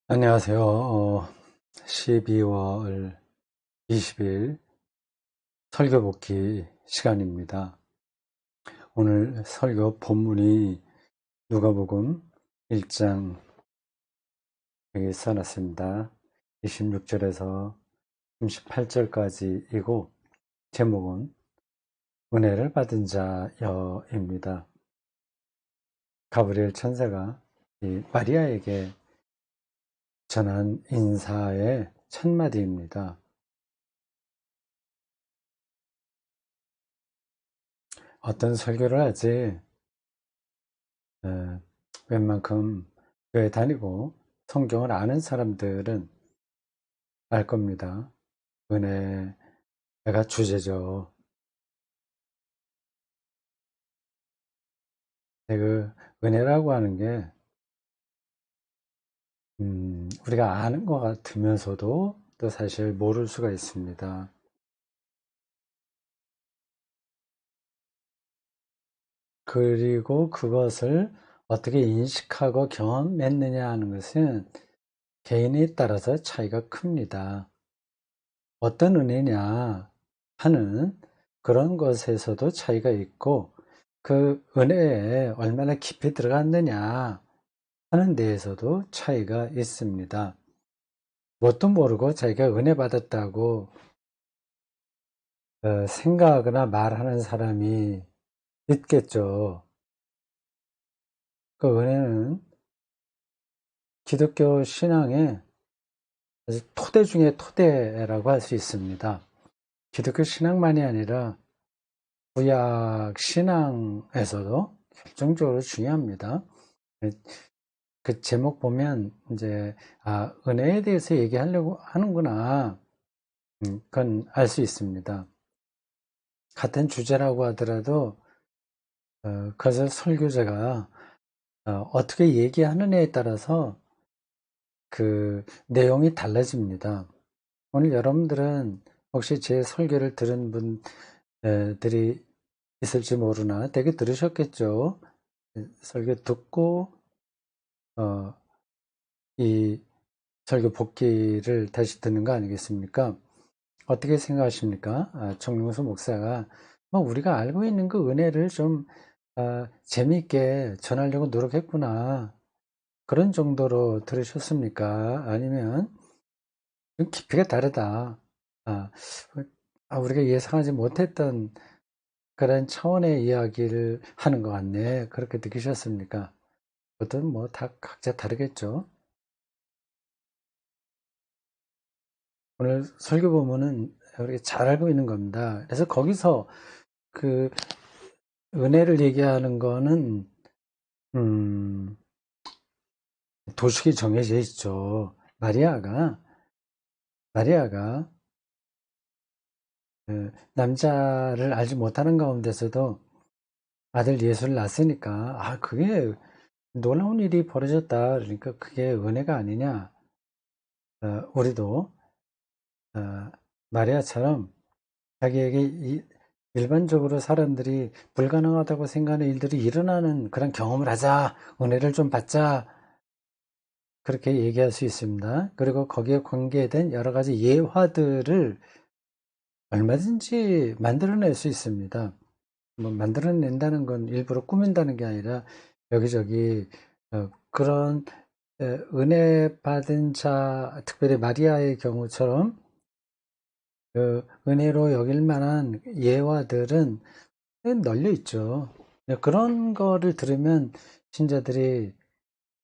안녕하세요. 12월 20일 설교 복귀 시간입니다. 오늘 설교 본문이 누가복음 1장 여기 써놨습니다. 26절에서 38절까지이고 제목은 은혜를 받은 자여입니다. 가브리엘 천사가 이 마리아에게 전한 인사의 첫 마디입니다. 어떤 설교를 하지 웬만큼 교회 다니고 성경을 아는 사람들은 알 겁니다. 은혜가 주제죠. 그 은혜라고 하는 게 우리가 아는 것 같으면서도 또 사실 모를 수가 있습니다. 그리고 그것을 어떻게 인식하고 경험했느냐 하는 것은 개인에 따라서 차이가 큽니다. 어떤 은혜냐 하는 그런 것에서도 차이가 있고 그 은혜에 얼마나 깊이 들어갔느냐 하는 데에서도 차이가 있습니다. 뭣도 모르고 자기가 은혜 받았다고 생각하거나 말하는 사람이 있겠죠. 그 은혜는 기독교 신앙의 토대 중의 토대라고 할 수 있습니다. 기독교 신앙만이 아니라 구약 신앙에서도 결정적으로 중요합니다. 그 제목 보면 이제 은혜에 대해서 얘기하려고 하는구나. 그건 알 수 있습니다. 같은 주제라고 하더라도 그것을 설교자가 어떻게 얘기하느냐에 따라서 그 내용이 달라집니다. 오늘 여러분들은 혹시 제 설교를 들은 분들이 있을지 모르나 되게 들으셨겠죠. 설교 듣고 이 설교 복기를 다시 듣는 거 아니겠습니까? 어떻게 생각하십니까? 정용수 목사가 뭐 우리가 알고 있는 그 은혜를 좀 재미있게 전하려고 노력했구나. 그런 정도로 들으셨습니까? 아니면 좀 깊이가 다르다. 아, 우리가 예상하지 못했던 그런 차원의 이야기를 하는 것 같네. 그렇게 느끼셨습니까? 그것은 뭐 다 각자 다르겠죠. 오늘 설교 보면은 우리가 잘 알고 있는 겁니다. 그래서 거기서 그 은혜를 얘기하는 거는 도식이 정해져 있죠. 마리아가 남자를 알지 못하는 가운데서도 아들 예수를 낳았으니까 그게 놀라운 일이 벌어졌다. 그러니까 그게 은혜가 아니냐. 우리도 마리아처럼 자기에게 일반적으로 사람들이 불가능하다고 생각하는 일들이 일어나는 그런 경험을 하자. 은혜를 좀 받자. 그렇게 얘기할 수 있습니다. 그리고 거기에 관계된 여러 가지 예화들을 얼마든지 만들어낼 수 있습니다. 뭐 만들어낸다는 건 일부러 꾸민다는 게 아니라 여기저기 그런 은혜 받은 자, 특별히 마리아의 경우처럼 그 은혜로 여길 만한 예화들은 널려 있죠. 그런 거를 들으면 신자들이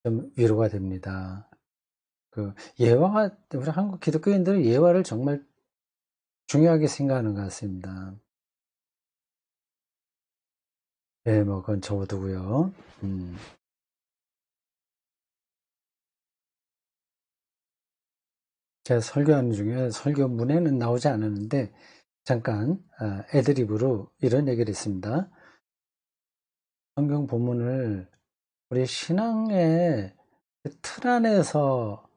좀 위로가 됩니다. 그 예화가 우리 한국 기독교인들은 예화를 정말 중요하게 생각하는 것 같습니다. 예, 뭐 그건 적어두고요. 제가 설교하는 중에 설교문에는 나오지 않았는데 잠깐 애드립으로 이런 얘기를 했습니다. 성경 본문을 우리 신앙의 틀 안에서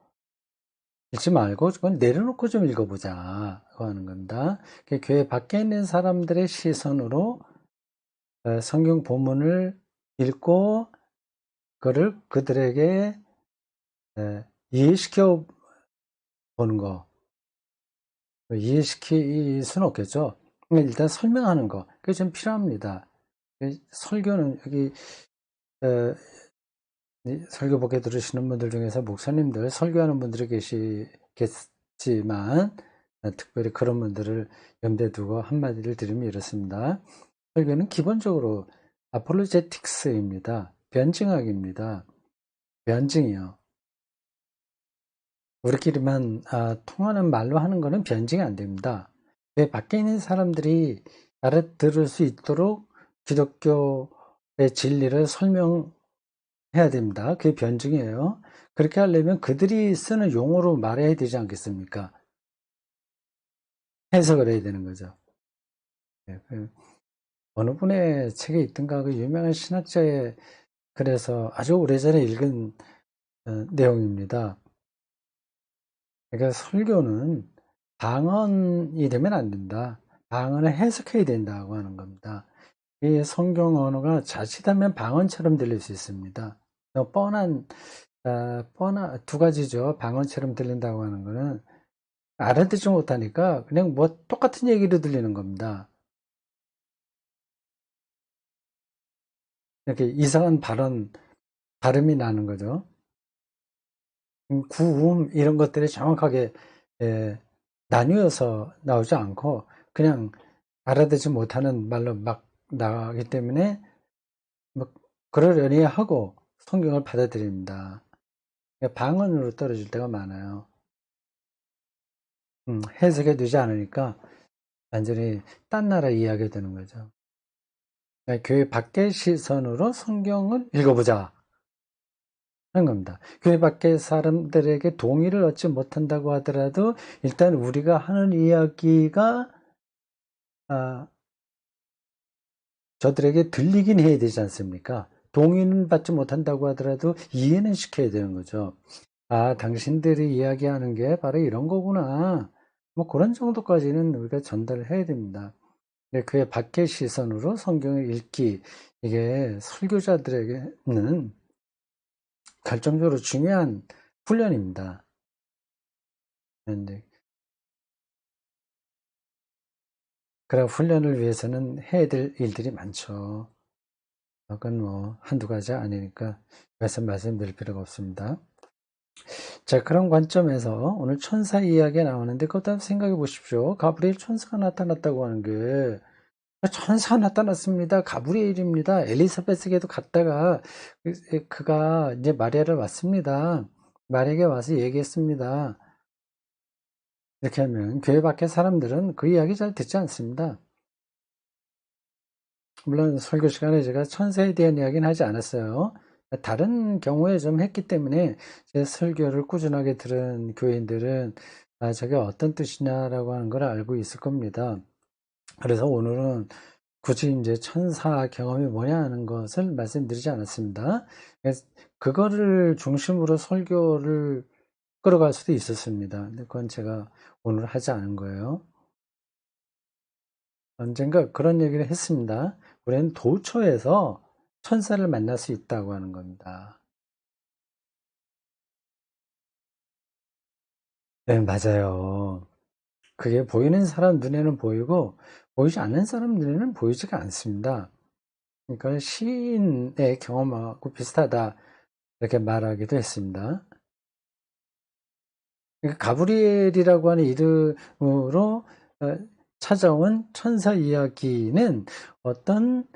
읽지 말고 그건 내려놓고 좀 읽어보자 하는 겁니다. 교회 밖에 있는 사람들의 시선으로 성경 본문을 읽고 그를 그들에게 이해시켜 보는 거, 이해시킬 수는 없겠죠. 일단 설명하는 거, 그게 좀 필요합니다. 설교는 여기 설교복에 들으시는 분들 중에서 목사님들, 설교하는 분들이 계시겠지만 특별히 그런 분들을 염두에 두고 한마디를 드리면 이렇습니다. 설교는 기본적으로 아폴로제틱스입니다. 변증학입니다. 변증이요. 우리끼리만 통하는 말로 하는 거는 변증이 안 됩니다. 밖에 있는 사람들이 알아들을 수 있도록 기독교의 진리를 설명해야 됩니다. 그게 변증이에요. 그렇게 하려면 그들이 쓰는 용어로 말해야 되지 않겠습니까? 해석을 해야 되는 거죠. 어느 분의 책에 있던가 그 유명한 신학자의 글에서 아주 오래전에 읽은 내용입니다. 그러니까 설교는 방언이 되면 안 된다. 방언을 해석해야 된다고 하는 겁니다. 이 성경 언어가 자칫하면 방언처럼 들릴 수 있습니다. 뻔한 두 가지죠. 방언처럼 들린다고 하는 거는 알아듣지 못하니까 그냥 뭐 똑같은 얘기로 들리는 겁니다. 이렇게 이상한 발음이 나는 거죠. 구음 이런 것들이 정확하게 나뉘어서 나오지 않고 그냥 알아듣지 못하는 말로 막 나가기 때문에 뭐 그러려니 하고 성경을 받아들입니다. 방언으로 떨어질 때가 많아요. 해석해 두지 않으니까 완전히 딴 나라 이야기가 되는 거죠. 교회 밖의 시선으로 성경을 읽어보자 하는 겁니다. 교회 밖의 사람들에게 동의를 얻지 못한다고 하더라도 일단 우리가 하는 이야기가 저들에게 들리긴 해야 되지 않습니까? 동의는 받지 못한다고 하더라도 이해는 시켜야 되는 거죠. 당신들이 이야기하는 게 바로 이런 거구나. 뭐 그런 정도까지는 우리가 전달을 해야 됩니다. 그의 밖의 시선으로 성경을 읽기, 이게 설교자들에게는 결정적으로 중요한 훈련입니다. 그런데 그런 훈련을 위해서는 해야 될 일들이 많죠. 그건 뭐 한두 가지 아니니까 말씀드릴 필요가 없습니다. 자, 그런 관점에서 오늘 천사 이야기가 나오는데 그것도 한번 생각해 보십시오. 가브리엘 천사가 나타났다고 하는 게 천사 나타났습니다. 가브리엘입니다. 엘리사벳에게도 갔다가 그가 이제 마리아를 왔습니다. 마리아에게 와서 얘기했습니다. 이렇게 하면 교회 밖의 사람들은 그 이야기 잘 듣지 않습니다. 물론 설교 시간에 제가 천사에 대한 이야기는 하지 않았어요. 다른 경우에 좀 했기 때문에 제 설교를 꾸준하게 들은 교인들은 저게 어떤 뜻이냐라고 하는 걸 알고 있을 겁니다. 그래서 오늘은 굳이 이제 천사 경험이 뭐냐 하는 것을 말씀드리지 않았습니다. 그거를 중심으로 설교를 끌어갈 수도 있었습니다. 근데 그건 제가 오늘 하지 않은 거예요. 언젠가 그런 얘기를 했습니다. 우리는 도처에서 천사를 만날 수 있다고 하는 겁니다. 네, 맞아요. 그게 보이는 사람 눈에는 보이고 보이지 않는 사람 눈에는 보이지가 않습니다. 그러니까 시인의 경험하고 비슷하다 이렇게 말하기도 했습니다. 그러니까 가브리엘이라고 하는 이름으로 찾아온 천사 이야기는 어떤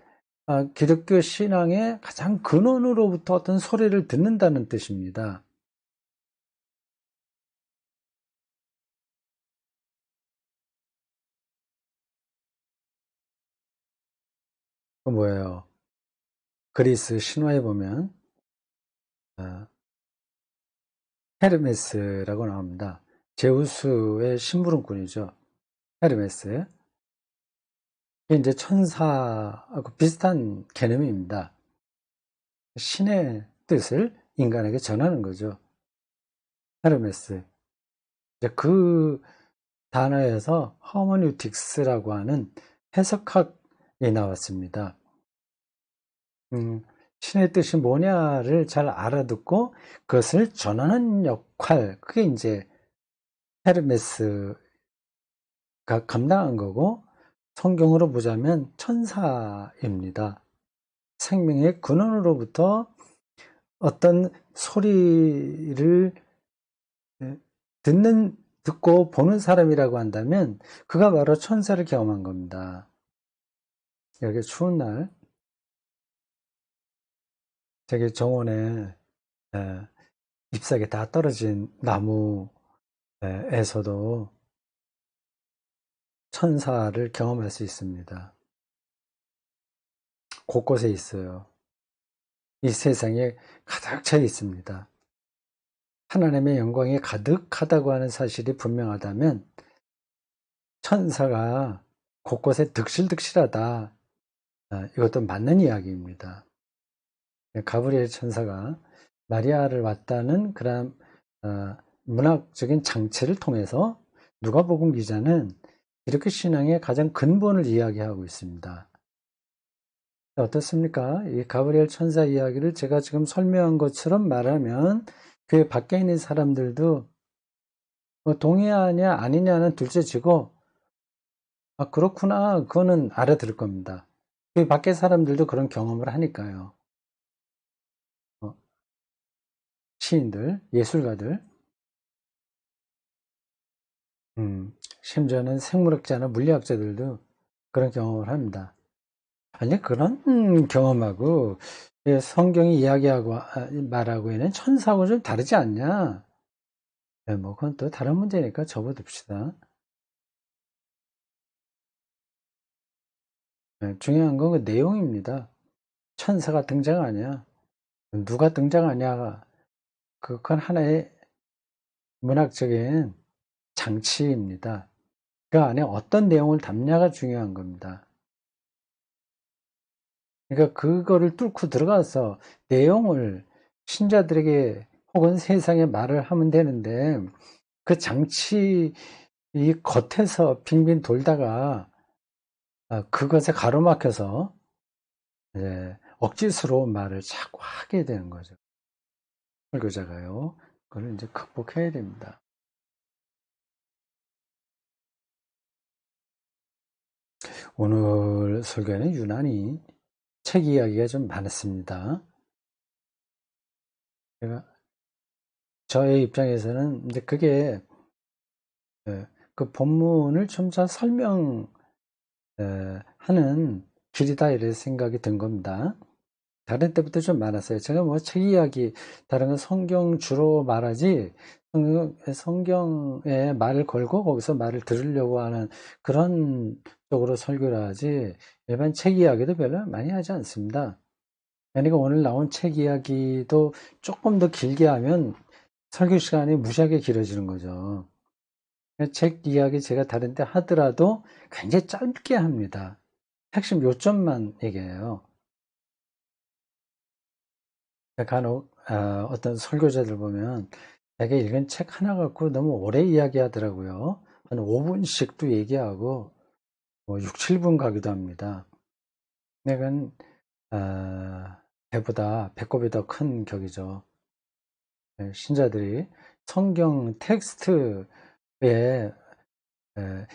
기독교 신앙의 가장 근원으로부터 어떤 소리를 듣는다는 뜻입니다. 그 뭐예요? 그리스 신화에 보면 헤르메스라고 나옵니다. 제우스의 심부름꾼이죠. 헤르메스. 이게 이제 천사하고 비슷한 개념입니다. 신의 뜻을 인간에게 전하는 거죠. 헤르메스. 이제 그 단어에서 허머뉴틱스라고 하는 해석학이 나왔습니다. 신의 뜻이 뭐냐를 잘 알아듣고 그것을 전하는 역할, 그게 이제 헤르메스가 감당한 거고, 성경으로 보자면 천사입니다. 생명의 근원으로부터 어떤 소리를 듣고 보는 사람이라고 한다면 그가 바로 천사를 경험한 겁니다. 이렇게 추운 날 되게 정원에 잎사귀 다 떨어진 나무에서도 천사를 경험할 수 있습니다. 곳곳에 있어요. 이 세상에 가득 차 있습니다. 하나님의 영광이 가득하다고 하는 사실이 분명하다면 천사가 곳곳에 득실득실하다. 이것도 맞는 이야기입니다. 가브리엘 천사가 마리아를 왔다는 그런 문학적인 장치를 통해서 누가복음 기자는 기독교 신앙의 가장 근본을 이야기하고 있습니다. 어떻습니까? 이 가브리엘 천사 이야기를 제가 지금 설명한 것처럼 말하면 교회 밖에 있는 사람들도 동의하냐 아니냐는 둘째치고 그렇구나, 그거는 알아들을 겁니다. 교회 밖에 사람들도 그런 경험을 하니까요. 시인들, 예술가들, 심지어는 생물학자나 물리학자들도 그런 경험을 합니다. 아니, 그런 경험하고 성경이 이야기하고 말하고 있는 천사하고 좀 다르지 않냐? 뭐 그건 또 다른 문제니까 접어둡시다. 중요한 건 그 내용입니다. 천사가 등장하냐, 누가 등장하냐가 그건 하나의 문학적인 장치입니다. 그 안에 어떤 내용을 담냐가 중요한 겁니다. 그러니까 그거를 뚫고 들어가서 내용을 신자들에게 혹은 세상에 말을 하면 되는데 그 장치 이 겉에서 빙빙 돌다가 그것에 가로막혀서 억지스러운 말을 자꾸 하게 되는 거죠. 설교자가요. 그걸 이제 극복해야 됩니다. 오늘 설교에는 유난히 책 이야기가 좀 많았습니다. 제가 저의 입장에서는 이제 그게 그 본문을 좀 잘 설명하는 길이다 이런 생각이 든 겁니다. 다른 때부터 좀 많았어요. 제가 뭐 책 이야기, 다른 건 성경 주로 말하지, 성경에 말을 걸고 거기서 말을 들으려고 하는 그런 쪽으로 설교를 하지, 일반 책 이야기도 별로 많이 하지 않습니다. 그러니까 오늘 나온 책 이야기도 조금 더 길게 하면 설교 시간이 무지하게 길어지는 거죠. 책 이야기 제가 다른 데 하더라도 굉장히 짧게 합니다. 핵심 요점만 얘기해요. 간혹 어떤 설교자들 보면 자기가 읽은 책 하나 갖고 너무 오래 이야기하더라고요. 한 5분씩도 얘기하고 뭐 6, 7분 가기도 합니다. 내가 배보다 배꼽이 더 큰 격이죠. 신자들이 성경 텍스트의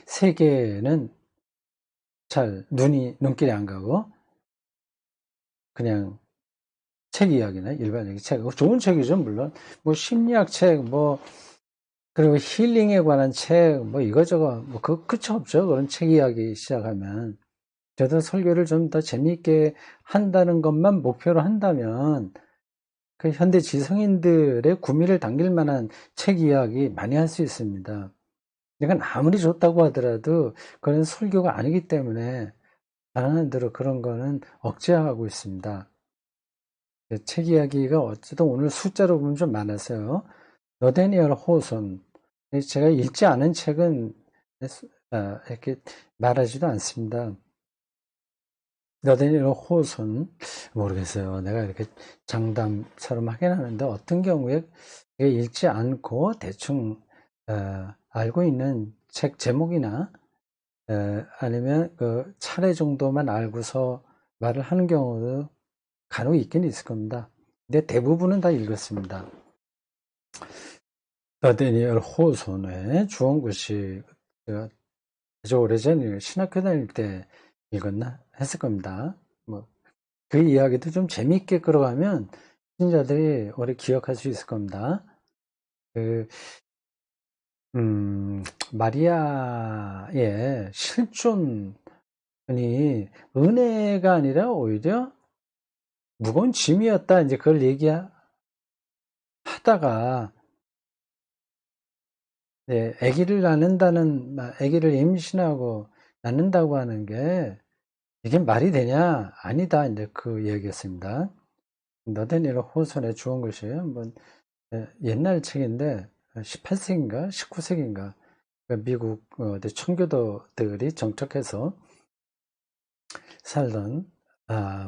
세계는 잘 눈길이 안 가고 그냥 책 이야기나 일반적인 책, 좋은 책이죠, 물론. 뭐 심리학 책, 뭐 그리고 힐링에 관한 책, 뭐 이거저거, 뭐 끝이 없죠. 그런 책 이야기 시작하면. 저도 설교를 좀 더 재미있게 한다는 것만 목표로 한다면 그 현대 지성인들의 구미를 당길 만한 책 이야기 많이 할 수 있습니다. 그러니까 아무리 좋다고 하더라도 그건 설교가 아니기 때문에 가능한 대로 그런 거는 억제하고 있습니다. 책 이야기가 어쨌든 오늘 숫자로 보면 좀 많았어요. 너데니얼 호손. 제가 읽지 않은 책은 이렇게 말하지도 않습니다. 너데니얼 호손 모르겠어요. 내가 이렇게 장담처럼 하긴 하는데 어떤 경우에 읽지 않고 대충 알고 있는 책 제목이나 아니면 그 차례 정도만 알고서 말을 하는 경우도 간혹 있긴 있을 겁니다. 근데 대부분은 다 읽었습니다. 나다니엘 호손의 주원구시, 제가 아주 오래전에 신학교 다닐 때 읽었나 했을 겁니다. 뭐 그 이야기도 좀 재미있게 끌어가면 신자들이 오래 기억할 수 있을 겁니다. 그 마리아의 실존이 은혜가 아니라 오히려 무거운 짐이었다. 이제 그걸 얘기하다가, 네, 아기를 임신하고 낳는다고 하는 게 이게 말이 되냐? 아니다. 이제 그 얘기였습니다. 너데니엘 호손의 주원 글씨, 한번 옛날 책인데 18세기인가 19세기인가 미국 청교도들이 정착해서 살던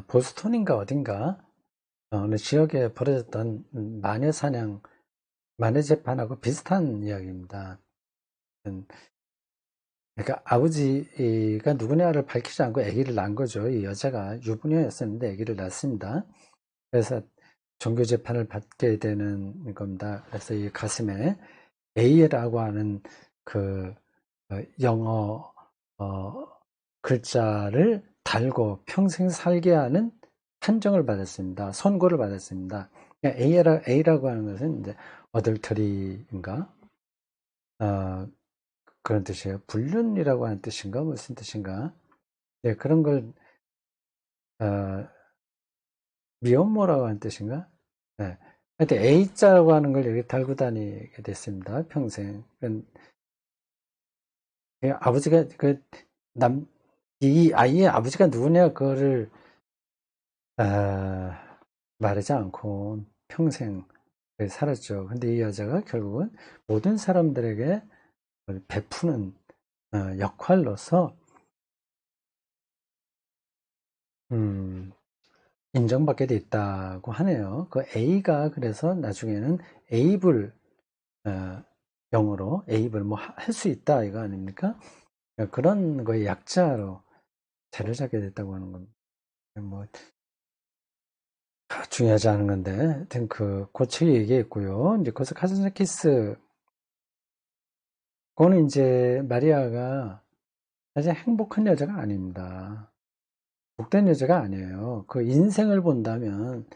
보스턴인가 어딘가 어느 지역에 벌어졌던 마녀 사냥, 마녀 재판하고 비슷한 이야기입니다. 그러니까 아버지가 누구냐를 밝히지 않고 아기를 낳은 거죠. 이 여자가 유부녀였었는데 아기를 낳습니다. 그래서 종교 재판을 받게 되는 겁니다. 그래서 이 가슴에 A라고 하는 그 영어 글자를 달고 평생 살게 하는 판정을 받았습니다. 선고를 받았습니다. A라고 하는 것은 이제 어덜터리인가? 그런 뜻이에요. 불륜이라고 하는 뜻인가? 무슨 뜻인가? 네, 그런 걸, 어, 미혼모라고 하는 뜻인가? 네. 하여튼 A자라고 하는 걸 여기 달고 다니게 됐습니다. 평생. 아버지가, 이 아이의 아버지가 누구냐, 그거를, 말하지 않고 평생 살았죠. 근데 이 여자가 결국은 모든 사람들에게 베푸는 역할로서, 인정받게 돼 있다고 하네요. 그 A가 그래서 나중에는 에이블, 영어로 에이블 뭐 할 수 있다 이거 아닙니까? 그런 거의 약자로 자리를 잡게 됐다고 하는 겁니다. 뭐 중요하지 않은 건데, 하여튼 그 책이 얘기했고요. 이제 거기서 카즈나키스, 그거는 이제 마리아가 사실 행복한 여자가 아닙니다. 복된 여자가 아니에요. 그 인생을 본다면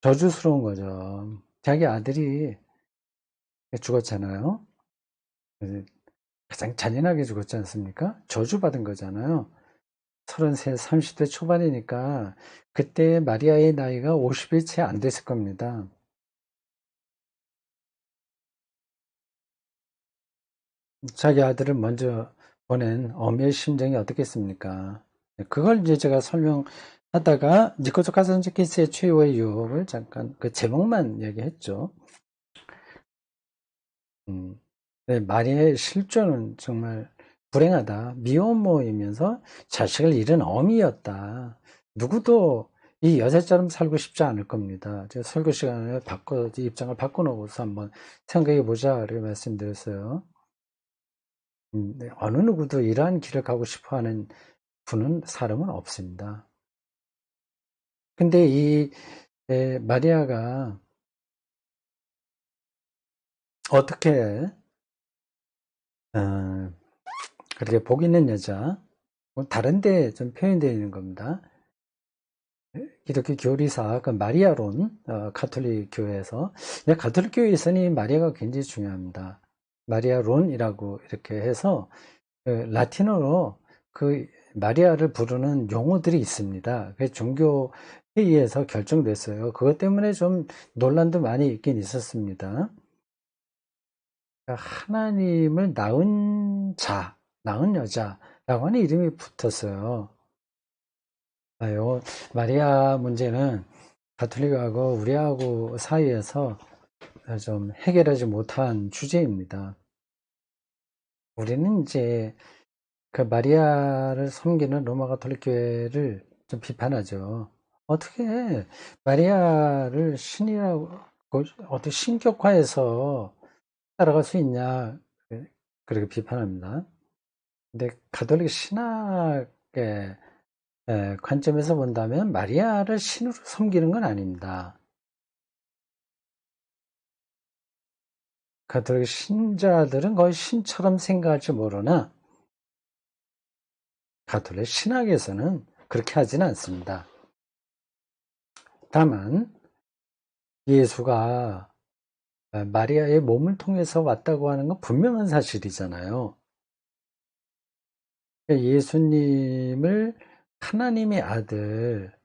저주스러운 거죠. 자기 아들이 죽었잖아요. 가장 잔인하게 죽었지 않습니까? 저주받은 거잖아요. 33, 30대 초반이니까 그때 마리아의 나이가 50이 채 안 됐을 겁니다. 자기 아들을 먼저 보낸 어미의 심정이 어떻겠습니까? 그걸 이제 제가 설명하다가 니코조 카산지키스의 최후의 유혹을 잠깐 그 제목만 얘기했죠. 네, 마리아의 실존은 정말 불행하다. 미혼모이면서 자식을 잃은 어미였다. 누구도 이 여자처럼 살고 싶지 않을 겁니다. 제가 설교 시간에 입장을 바꿔놓고서 한번 생각해 보자. 이렇게 말씀드렸어요. 네, 어느 누구도 이러한 길을 가고 싶어 하는 사람은 없습니다. 근데 마리아가 어떻게, 어, 그렇게 복 있는 여자, 뭐 다른데 좀 표현되어 있는 겁니다. 기독교 교리사, 그 마리아론, 가톨릭 교회에서. 가톨릭 교회에서는 이 마리아가 굉장히 중요합니다. 마리아론이라고 이렇게 해서, 라틴어로 그 마리아를 부르는 용어들이 있습니다. 그 종교 회의에서 결정됐어요. 그것 때문에 좀 논란도 많이 있긴 있었습니다. 하나님을 낳은 여자라고 하는 이름이 붙었어요. 마리아 문제는 가톨릭하고 우리하고 사이에서 좀 해결하지 못한 주제입니다. 우리는 이제 그 마리아를 섬기는 로마 가톨릭 교회를 좀 비판하죠. 어떻게 마리아를 신이라고 어떻게 신격화해서 따라갈 수 있냐, 그렇게 비판합니다. 근데 가톨릭 신학의 관점에서 본다면 마리아를 신으로 섬기는 건 아닙니다. 가톨릭 신자들은 거의 신처럼 생각할지 모르나 가톨릭 신학에서는 그렇게 하지는 않습니다. 다만 예수가 마리아의 몸을 통해서 왔다고 하는 건 분명한 사실이잖아요. 예수님을 하나님의 아들,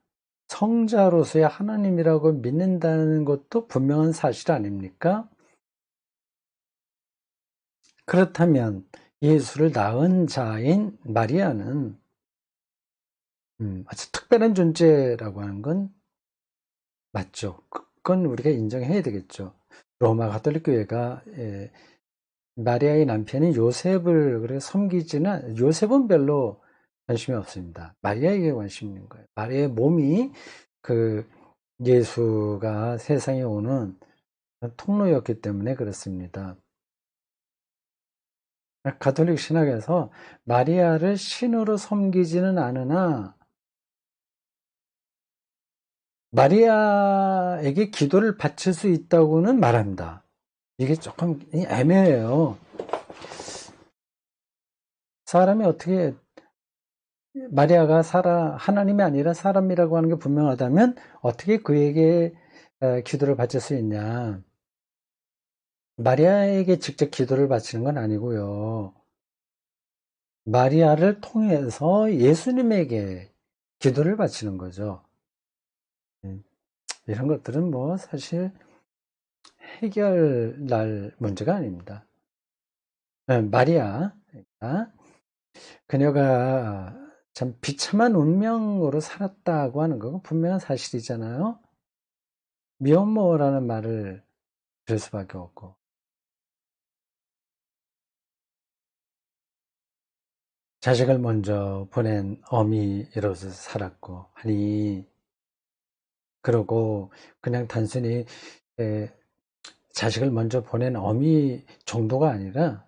성자로서의 하나님이라고 믿는다는 것도 분명한 사실 아닙니까? 그렇다면 예수를 낳은 자인 마리아는 아주 특별한 존재라고 하는 건 맞죠. 그건 우리가 인정해야 되겠죠. 로마 가톨릭 교회가 마리아의 남편인 요셉을 그래 섬기지는 요셉은 별로 관심이 없습니다. 마리아에게 관심이 있는 거예요. 마리아의 몸이 그 예수가 세상에 오는 통로였기 때문에 그렇습니다. 가톨릭 신학에서 마리아를 신으로 섬기지는 않으나 마리아에게 기도를 바칠 수 있다고는 말합니다. 이게 조금 애매해요. 사람이 어떻게 마리아가 하나님이 아니라 사람이라고 하는 게 분명하다면 어떻게 그에게 기도를 바칠 수 있냐. 마리아에게 직접 기도를 바치는 건 아니고요. 마리아를 통해서 예수님에게 기도를 바치는 거죠. 이런 것들은 뭐 사실 해결날 문제가 아닙니다. 마리아, 그녀가 참 비참한 운명으로 살았다고 하는 거 분명한 사실이잖아요. 미혼모라는 말을 들을 수밖에 없고 자식을 먼저 보낸 어미로서 살았고 하니 그러고 그냥 단순히 자식을 먼저 보낸 어미 정도가 아니라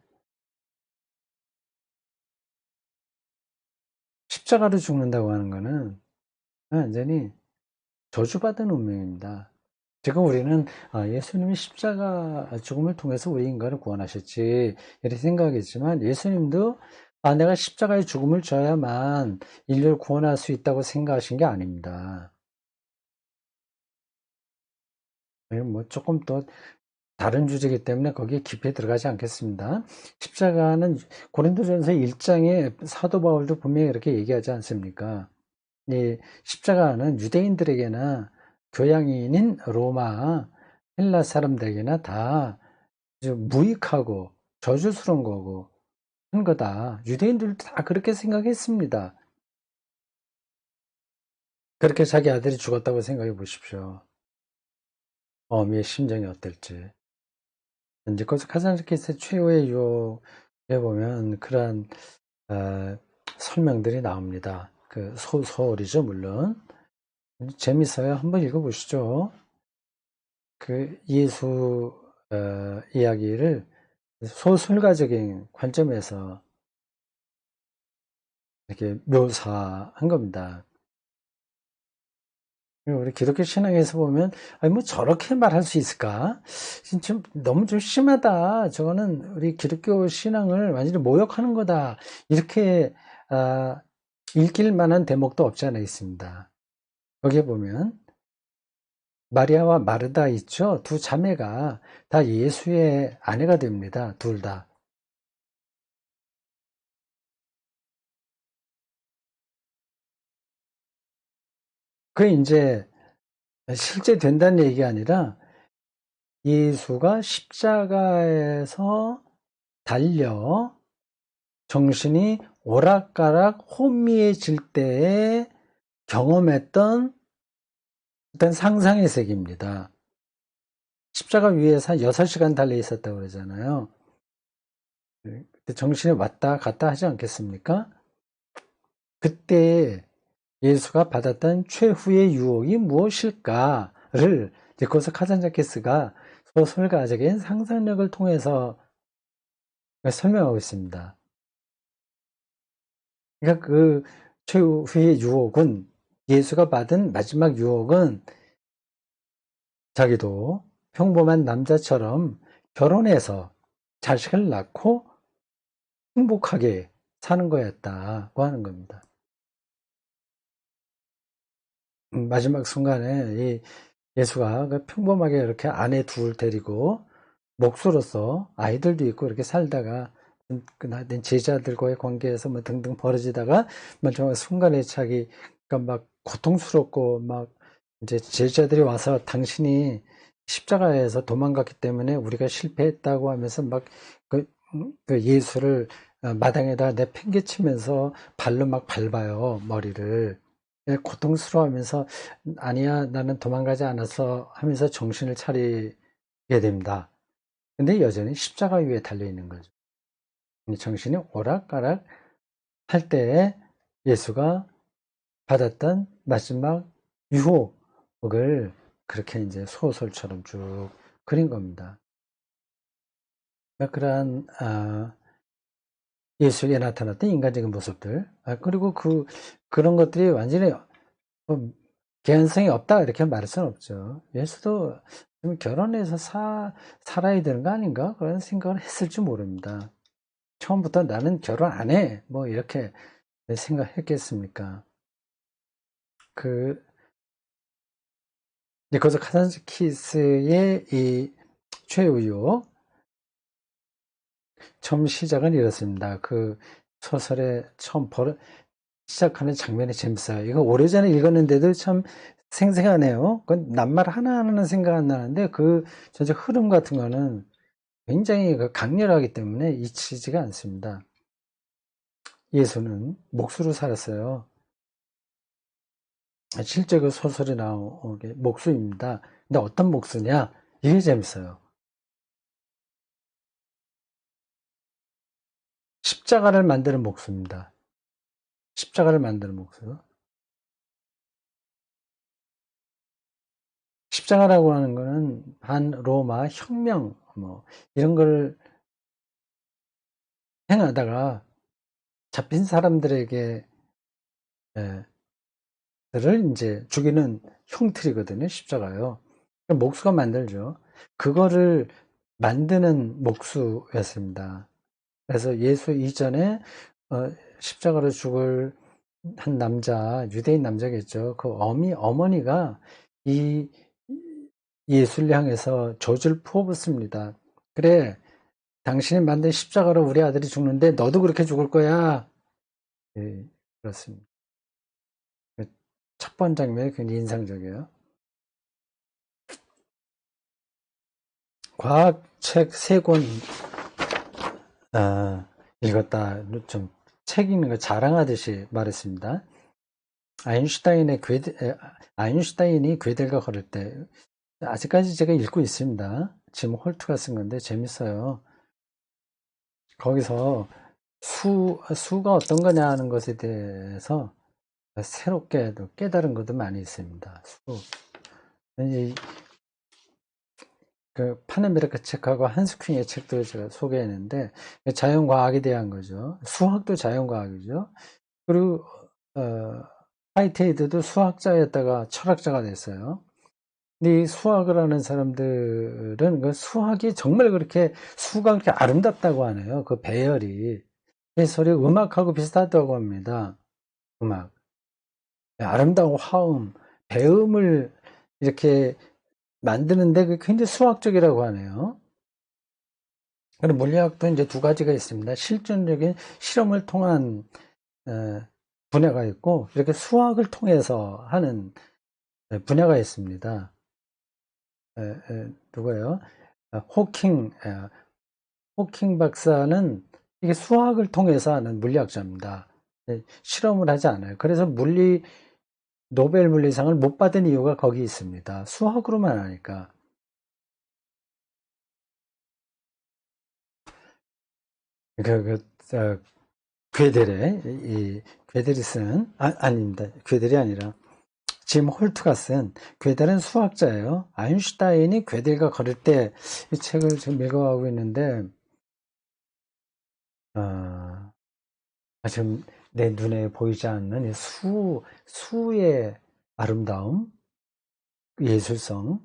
십자가로 죽는다고 하는 거는 완전히 저주받은 운명입니다. 지금 우리는 예수님이 십자가 죽음을 통해서 우리 인간을 구원하셨지 이렇게 생각하겠지만 예수님도 내가 십자가의 죽음을 져야만 인류를 구원할 수 있다고 생각하신 게 아닙니다. 뭐 조금 더 다른 주제이기 때문에 거기에 깊이 들어가지 않겠습니다. 십자가는 고린도전서 1장에 사도 바울도 분명히 이렇게 얘기하지 않습니까? 이 십자가는 유대인들에게나 교양인인 로마 헬라 사람들에게나 다 무익하고 저주스러운 거고 한 거다. 유대인들도 다 그렇게 생각했습니다. 그렇게 자기 아들이 죽었다고 생각해 보십시오. 어미의 심정이 어떨지. 이제 거기서 카잔스키스의 최후의 유혹에 보면 그러한 설명들이 나옵니다. 그 소설이죠, 물론. 재밌어요. 한번 읽어보시죠. 그 예수 이야기를 소설가적인 관점에서 이렇게 묘사한 겁니다. 우리 기독교 신앙에서 보면 아니 뭐 저렇게 말할 수 있을까? 좀 너무 좀 심하다. 저거는 우리 기독교 신앙을 완전히 모욕하는 거다. 이렇게 읽힐 만한 대목도 없지 않아 있습니다. 거기에 보면 마리아와 마르다 있죠. 두 자매가 다 예수의 아내가 됩니다. 둘 다. 그게 이제 실제 된다는 얘기가 아니라 예수가 십자가에서 달려 정신이 오락가락 혼미해질 때에 경험했던 어떤 상상의 세계입니다. 십자가 위에서 한 6시간 달려 있었다고 그러잖아요. 그때 정신이 왔다 갔다 하지 않겠습니까? 그때 예수가 받았던 최후의 유혹이 무엇일까를 니코스 카잔자키스가 소설가적인 상상력을 통해서 설명하고 있습니다. 그러니까 최후의 유혹은, 예수가 받은 마지막 유혹은 자기도 평범한 남자처럼 결혼해서 자식을 낳고 행복하게 사는 거였다고 하는 겁니다. 마지막 순간에 이 예수가 평범하게 이렇게 아내 둘 데리고 목수로서 아이들도 있고 이렇게 살다가 제자들과의 관계에서 뭐 등등 벌어지다가 정말 순간에 자기가 막 고통스럽고 막 이제 제자들이 와서 당신이 십자가에서 도망갔기 때문에 우리가 실패했다고 하면서 막 그 예수를 마당에다 내팽개치면서 발로 막 밟아요, 머리를. 고통스러워하면서 아니야, 나는 도망가지 않았어 하면서 정신을 차리게 됩니다. 근데 여전히 십자가 위에 달려 있는 거죠. 정신이 오락가락 할 때에 예수가 받았던 마지막 유혹을 그렇게 이제 소설처럼 쭉 그린 겁니다. 그러한 예수에게 나타났던 인간적인 모습들, 그리고 그런 것들이 완전히 개연성이 없다 이렇게 말할 수는 없죠. 예수도 좀 결혼해서 살아야 되는 거 아닌가 그런 생각을 했을지 모릅니다. 처음부터 나는 결혼 안 해, 뭐 이렇게 생각했겠습니까? 거기서 카잔스키스의 이 최우유 처음 시작은 이렇습니다. 그 소설의 처음 시작하는 장면이 재밌어요. 이거 오래전에 읽었는데도 참 생생하네요. 그건 낱말 하나하나는 생각 안 나는데 전체 흐름 같은 거는 굉장히 강렬하기 때문에 잊히지가 않습니다. 예수는 목수로 살았어요. 실제 그 소설에 나오게 목수입니다. 근데 어떤 목수냐? 이게 재밌어요. 십자가를 만드는 목수입니다. 십자가를 만드는 목수. 십자가라고 하는 거는 반 로마 혁명 뭐 이런 걸 행하다가 잡힌 사람들에게 들을 이제 죽이는 형틀이거든요. 십자가요. 목수가 만들죠. 그거를 만드는 목수였습니다. 그래서 예수 이전에 십자가로 죽을 한 남자, 유대인 남자겠죠. 그 어머니가 이 예수를 향해서 저주를 퍼붓습니다. 그래, 당신이 만든 십자가로 우리 아들이 죽는데 너도 그렇게 죽을 거야. 예, 그렇습니다. 첫 번째 장면이 굉장히 인상적이에요. 과학책 3권 읽었다. 좀 책 읽는 거 자랑하듯이 말했습니다. 아인슈타인이 괴델과 걸을 때 아직까지 제가 읽고 있습니다. 지금 홀트가 쓴 건데 재밌어요. 거기서 수가 어떤 거냐 하는 것에 대해서 새롭게 깨달은 것도 많이 있습니다. 그 파네메르크 책하고 한스퀸의 책도 제가 소개했는데 자연과학에 대한 거죠. 수학도 자연과학이죠. 그리고 화이트헤이드도 수학자였다가 철학자가 됐어요. 근데 이 수학을 하는 사람들은 그 수학이 정말 그렇게 수가 그렇게 아름답다고 하네요. 그 배열이. 소리 음악하고 비슷하다고 합니다. 음악. 아름다운 화음, 배음을 이렇게 만드는데 그게 굉장히 수학적이라고 하네요. 그리고 물리학도 이제 두 가지가 있습니다. 실존적인 실험을 통한 분야가 있고 이렇게 수학을 통해서 하는 분야가 있습니다. 누구예요? 호킹, 호킹 박사는 이게 수학을 통해서 하는 물리학자입니다. 실험을 하지 않아요. 그래서 노벨 물리상을 못 받은 이유가 거기 있습니다. 수학으로만 하니까. 괴델이 쓴, 아닙니다. 괴델이 아니라, 짐 홀트가 쓴, 괴델은 수학자예요. 아인슈타인이 괴델과 걸을 때, 이 책을 지금 읽어가고 있는데, 지금 내 눈에 보이지 않는 수의 아름다움, 예술성,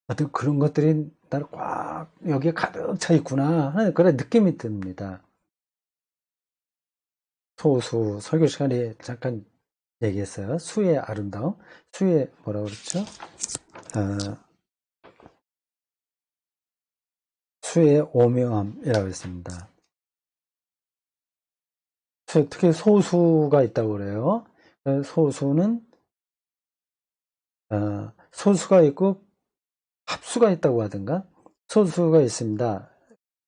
어떤 그런 것들이 나를 꽉 여기에 가득 차 있구나 하는 그런 느낌이 듭니다. 소수 설교 시간에 잠깐 얘기했어요. 수의 아름다움, 수의 뭐라 그랬죠? 수의 오묘함이라고 했습니다. 특히 소수가 있다고 그래요. 소수는 소수가 있고 합수가 있다고 하든가 소수가 있습니다.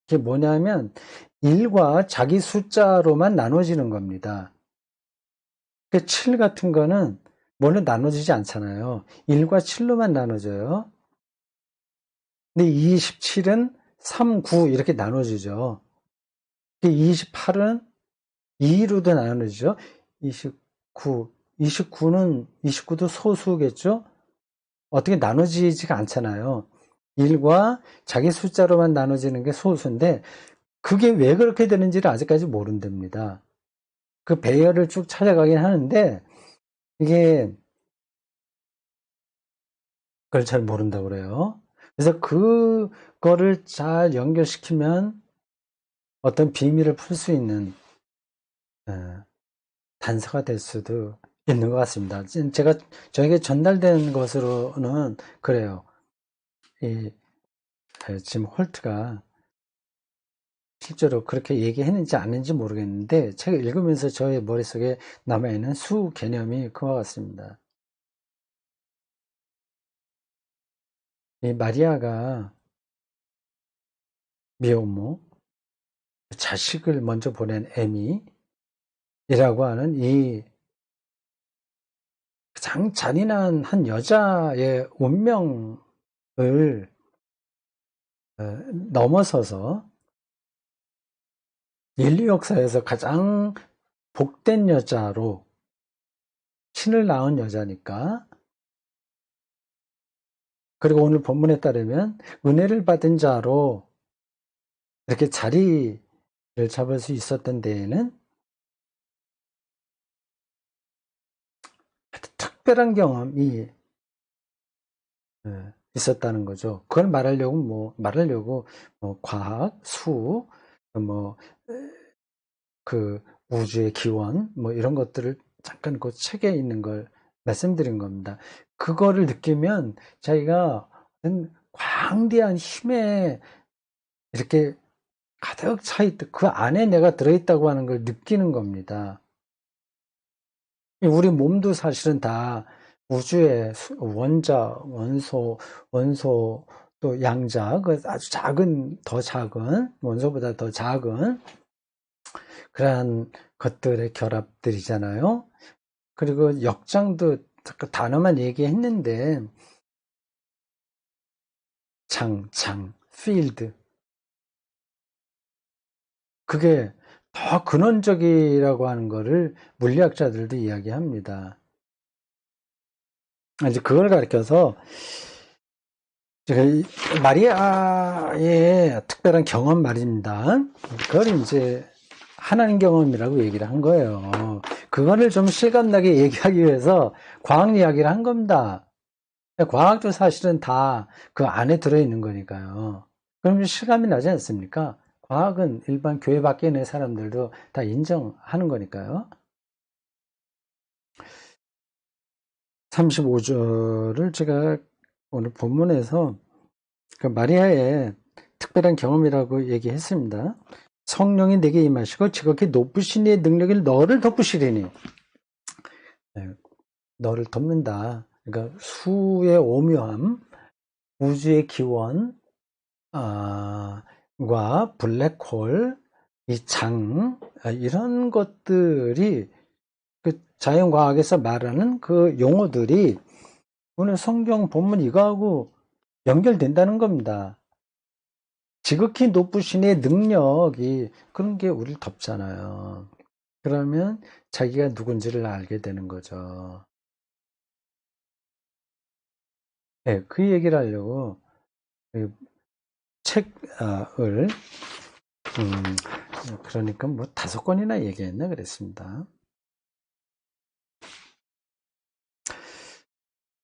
이게 뭐냐면 1과 자기 숫자로만 나눠지는 겁니다. 7 같은 거는 원래 나눠지지 않잖아요. 1과 7로만 나눠져요. 근데 27은 3, 9 이렇게 나눠지죠. 28은 2로도 나눠지죠. 29도 소수겠죠. 어떻게 나눠지지가 않잖아요. 1과 자기 숫자로만 나눠지는 게 소수인데 그게 왜 그렇게 되는지를 아직까지 모른답니다. 그 배열을 쭉 찾아가긴 하는데 이게 그걸 잘 모른다고 그래요. 그래서 그거를 잘 연결시키면 어떤 비밀을 풀 수 있는 단서가 될 수도 있는 것 같습니다. 저에게 전달된 것으로는 그래요. 이 짐 홀트가 실제로 그렇게 얘기했는지 아닌지 모르겠는데 책을 읽으면서 저의 머릿속에 남아있는 수 개념이 그와 같습니다. 이 마리아가 미혼모, 자식을 먼저 보낸 에미이라고 하는 이 가장 잔인한 한 여자의 운명을 넘어서서 인류 역사에서 가장 복된 여자로 신을 낳은 여자니까 그리고 오늘 본문에 따르면 은혜를 받은 자로 이렇게 자리를 잡을 수 있었던 데에는 특별한 경험이 있었다는 거죠. 그걸 말하려고 과학, 수, 뭐 그 우주의 기원, 뭐 이런 것들을 잠깐 그 책에 있는 걸 말씀드린 겁니다. 그거를 느끼면 자기가 광대한 힘에 이렇게 가득 차 있다. 그 안에 내가 들어있다고 하는 걸 느끼는 겁니다. 우리 몸도 사실은 다 우주의 원자, 원소, 또 양자, 그 아주 더 작은, 원소보다 더 작은 그러한 것들의 결합들이잖아요. 그리고 역장도 그 단어만 얘기했는데, 필드. 그게 더 근원적이라고 하는 거를 물리학자들도 이야기합니다. 이제 그걸 가리켜서 마리아의 특별한 경험 말입니다. 그걸 이제 하나님 경험이라고 얘기를 한 거예요. 그거를 좀 실감나게 얘기하기 위해서 과학 이야기를 한 겁니다. 과학도 사실은 다 그 안에 들어있는 거니까요. 그럼 실감이 나지 않습니까? 과학은 일반 교회 밖에 있는 사람들도 다 인정하는 거니까요. 35절을 제가 오늘 본문에서 그 마리아의 특별한 경험이라고 얘기했습니다. 성령이 내게 임하시고 지극히 높으신 이의 능력이 너를 덮으시리니. 너를 덮는다. 그러니까 수의 오묘함, 우주의 기원, 과 블랙홀, 이런 것들이 그 자연과학에서 말하는 그 용어들이 오늘 성경 본문 이거하고 연결된다는 겁니다. 지극히 높으신 의 능력이 그런 게 우리를 덮잖아요. 그러면 자기가 누군지를 알게 되는 거죠. 네, 그 얘기를 하려고 책을 그러니까 뭐 5권이나 얘기했나 그랬습니다.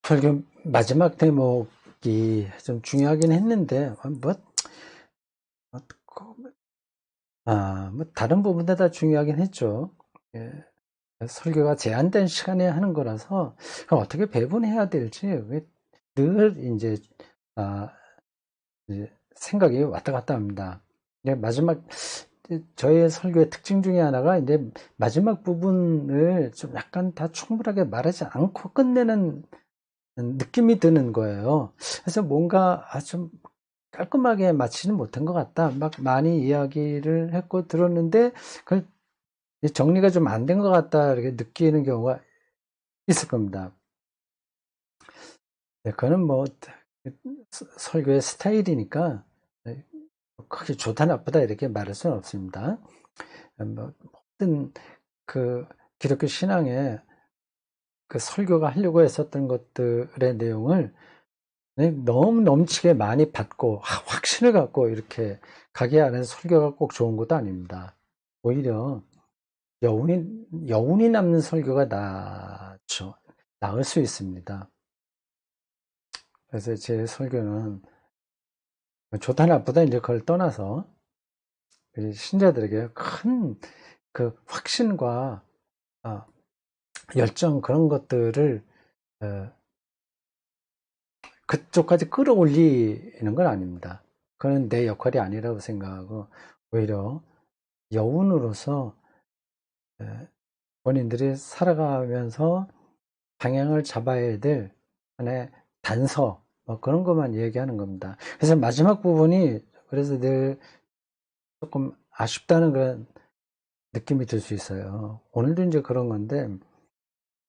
설교 마지막 대목이 좀 중요하긴 했는데, 뭐 다른 부분도 다 중요하긴 했죠. 예, 설교가 제한된 시간에 하는 거라서 어떻게 배분해야 될지 늘 아, 이제 생각이 왔다 갔다 합니다. 마지막 저의 설교의 특징 중에 하나가 이제 마지막 부분을 좀 약간 다 충분하게 말하지 않고 끝내는 느낌이 드는 거예요. 그래서 뭔가 좀 깔끔하게 마치는 못한 것 같다. 막 많이 이야기를 했고 들었는데 그걸 정리가 좀 안 된 것 같다 이렇게 느끼는 경우가 있을 겁니다. 그거는 뭐 설교의 스타일이니까 크게 좋다 나쁘다 이렇게 말할 수는 없습니다. 뭐 모든 그 기독교 신앙에 그 설교가 하려고 했었던 것들의 내용을 너무 넘치게 많이 받고 확신을 갖고 이렇게 가게 하는 설교가 꼭 좋은 것도 아닙니다. 오히려 여운이 남는 설교가 나을 수 있습니다. 그래서 제 설교는 좋다 나쁘다 이제 그걸 떠나서 신자들에게 큰 그 확신과 열정 그런 것들을 그쪽까지 끌어올리는 건 아닙니다. 그건 내 역할이 아니라고 생각하고 오히려 여운으로서 본인들이 살아가면서 방향을 잡아야 될 하나의 단서 뭐 그런 것만 얘기하는 겁니다. 그래서 마지막 부분이 그래서 늘 조금 아쉽다는 그런 느낌이 들 수 있어요. 오늘도 이제 그런 건데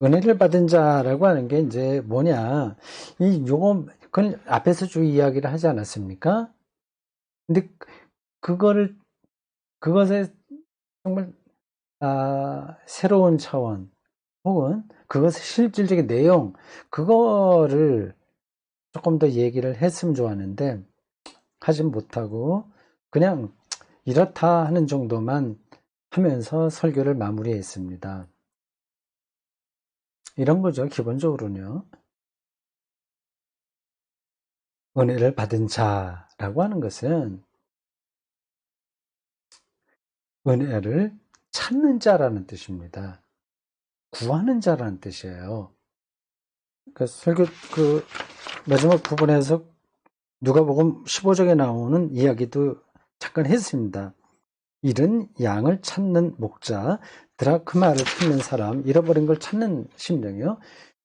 은혜를 받은 자라고 하는 게 이제 뭐냐 그건 앞에서 쭉 이야기를 하지 않았습니까? 근데 그것의 정말 새로운 차원 혹은 그것의 실질적인 내용 그거를 조금 더 얘기를 했으면 좋았는데 하진 못하고 그냥 이렇다 하는 정도만 하면서 설교를 마무리했습니다. 이런 거죠. 기본적으로는요. 은혜를 받은 자라고 하는 것은 은혜를 찾는 자라는 뜻입니다. 구하는 자라는 뜻이에요. 그 설교 그 마지막 부분에서 누가복음 15장에 나오는 이야기도 잠깐 했습니다. 잃은 양을 찾는 목자, 드라크마를 찾는 사람, 잃어버린 걸 찾는 심령이요.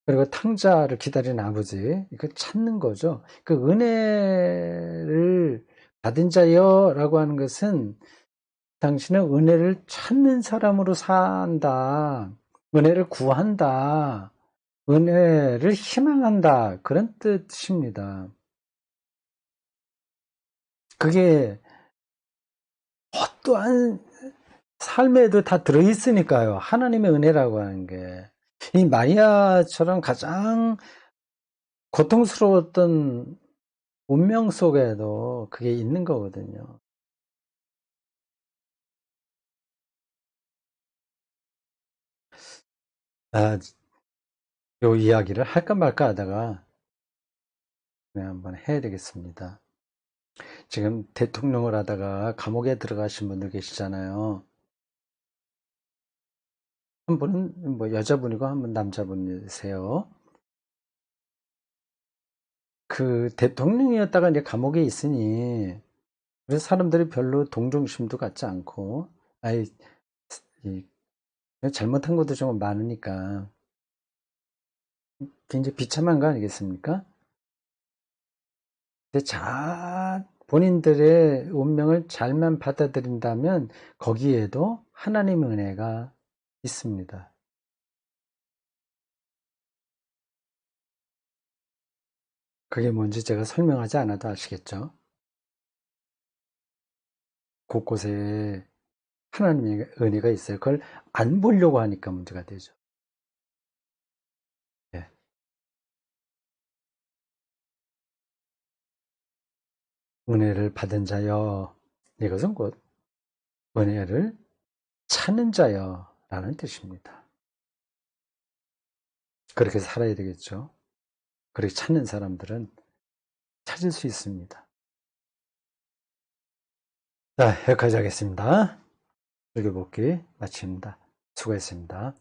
그리고 탕자를 기다리는 아버지, 이거 찾는 거죠. 그 은혜를 받은 자여라고 하는 것은 당신은 은혜를 찾는 사람으로 산다. 은혜를 구한다. 은혜를 희망한다. 그런 뜻입니다. 그게 어떠한 삶에도 다 들어있으니까요. 하나님의 은혜라고 하는 게. 이 마리아처럼 가장 고통스러웠던 운명 속에도 그게 있는 거거든요. 요 이야기를 할까 말까 하다가 그냥 한번 해야 되겠습니다. 지금 대통령을 하다가 감옥에 들어가신 분들 계시잖아요. 한 분은 뭐 여자분이고 한 분 남자분이세요. 그 대통령이었다가 이제 감옥에 있으니 그래서 사람들이 별로 동정심도 갖지 않고 아이 이 잘못한 것도 좀 많으니까 굉장히 비참한 거 아니겠습니까? 근데 본인들의 운명을 잘만 받아들인다면 거기에도 하나님의 은혜가 있습니다. 그게 뭔지 제가 설명하지 않아도 아시겠죠? 곳곳에 하나님의 은혜가 있어요. 그걸 안 보려고 하니까 문제가 되죠. 예. 은혜를 받은 자여, 이것은 곧 은혜를 찾는 자여 라는 뜻입니다. 그렇게 살아야 되겠죠. 그렇게 찾는 사람들은 찾을 수 있습니다. 자, 여기까지 하겠습니다. 즐겨보기 마칩니다. 수고했습니다.